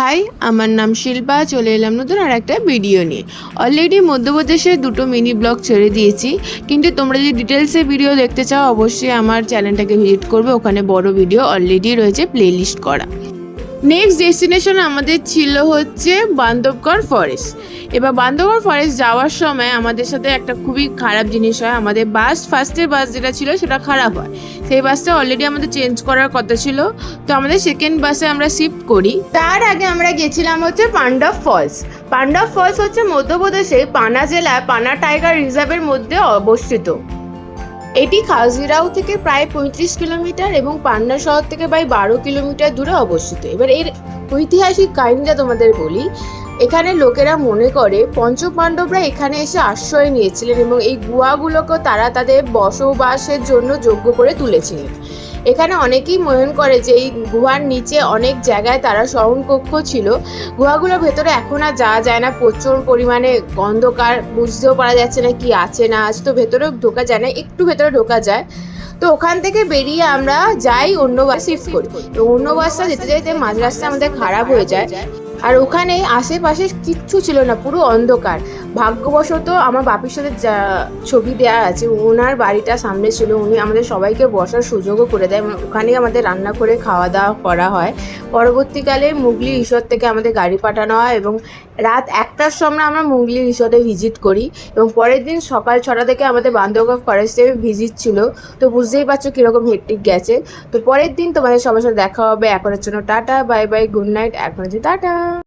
High, আমার নাম শিল্পা। চলে এলাম নতুন আর একটা ভিডিও নিয়ে। অলরেডি মধ্যপ্রদেশে দুটো মিনি ব্লগ ছেড়ে দিয়েছি, কিন্তু তোমরা যদি ডিটেলসে ভিডিও দেখতে চাও অবশ্যই আমার চ্যানেলটাকে ভিজিট করবে। ওখানে বড় ভিডিও অলরেডি রয়েছে প্লেলিস্ট করা। নেক্সট ডেস্টিনেশন আমাদের ছিল হচ্ছে বান্ধবগড় ফরেস্ট। এবার বান্ধবগড় ফরেস্ট যাওয়ার সময় আমাদের সাথে একটা খুবই খারাপ জিনিস হয়। আমাদের ফার্স্টের বাস যেটা ছিল সেটা খারাপ হয়। সেই বাসটা অলরেডি আমাদের চেঞ্জ করার কথা ছিল, তো আমাদের সেকেন্ড বাসে আমরা শিফট করি। তার আগে আমরা গেছিলাম হচ্ছে পান্ডব ফলস। পান্ডব ফলস হচ্ছে মধ্যপ্রদেশে পানা জেলায় পানা টাইগার রিজার্ভের মধ্যে অবস্থিত। এটি খাজুরাহো থেকে প্রায় 35 কিলোমিটার এবং পান্না শহর থেকে প্রায় 12 কিলোমিটার দূরে অবস্থিত। এবার এর ঐতিহাসিক কাহিনীটা তোমাদের বলি। এখানে লোকেরা মনে করে পঞ্চপাণ্ডবরা এখানে এসে আশ্রয় নিয়েছিলেন এবং এই গুহাগুলোকে তারা তাদের বসবাসের জন্য যোগ্য করে তুলেছিলেন। এখানে অনেকেই মনে করে যে এই গুহার নিচে অনেক জায়গায় তারা শয়নকক্ষ ছিল। গুহাগুলোর ভেতরে এখন আর যাওয়া যায় না, প্রচুর পরিমাণে অন্ধকার, বুঝতেও পারা যাচ্ছে না কি আছে না আছে, তো ভেতরেও ঢোকা যায় না, একটু ভেতরে ঢোকা যায়। তো ওখান থেকে বেরিয়ে আমরা যাই অন্য বাস শিফট করি। তো অন্য বাসটা যেতে যেতে মাঝ রাস্তায় আমাদের খারাপ হয়ে যায়, আর ওখানে আশেপাশে কিচ্ছু ছিল না, পুরো অন্ধকার। ভাগ্যবশত আমার বাপির সাথে যা ছবি দেওয়া আছে, ওনার বাড়িটা সামনে ছিল, উনি আমাদের সবাইকে বসার সুযোগও করে দেয়। ওখানেই আমাদের রান্না করে খাওয়া দাওয়া করা হয়। পরবর্তীকালে মুগলি রিসর্ট থেকে আমাদের গাড়ি পাঠানো হয় এবং রাত 1টার সময় আমরা মুগলি রিসর্টে ভিজিট করি এবং পরের দিন সকাল 6টা থেকে আমাদের বান্ধবগড় ফরেস্টে ভিজিট ছিল। তো বুঝতেই পারছো কীরকম হেক্টিক গেছে। তো পরের দিন তোমাদের সবার সাথে দেখা হবে। এখনের জন্য tata, bye bye, good night. এখন হচ্ছে টাটা।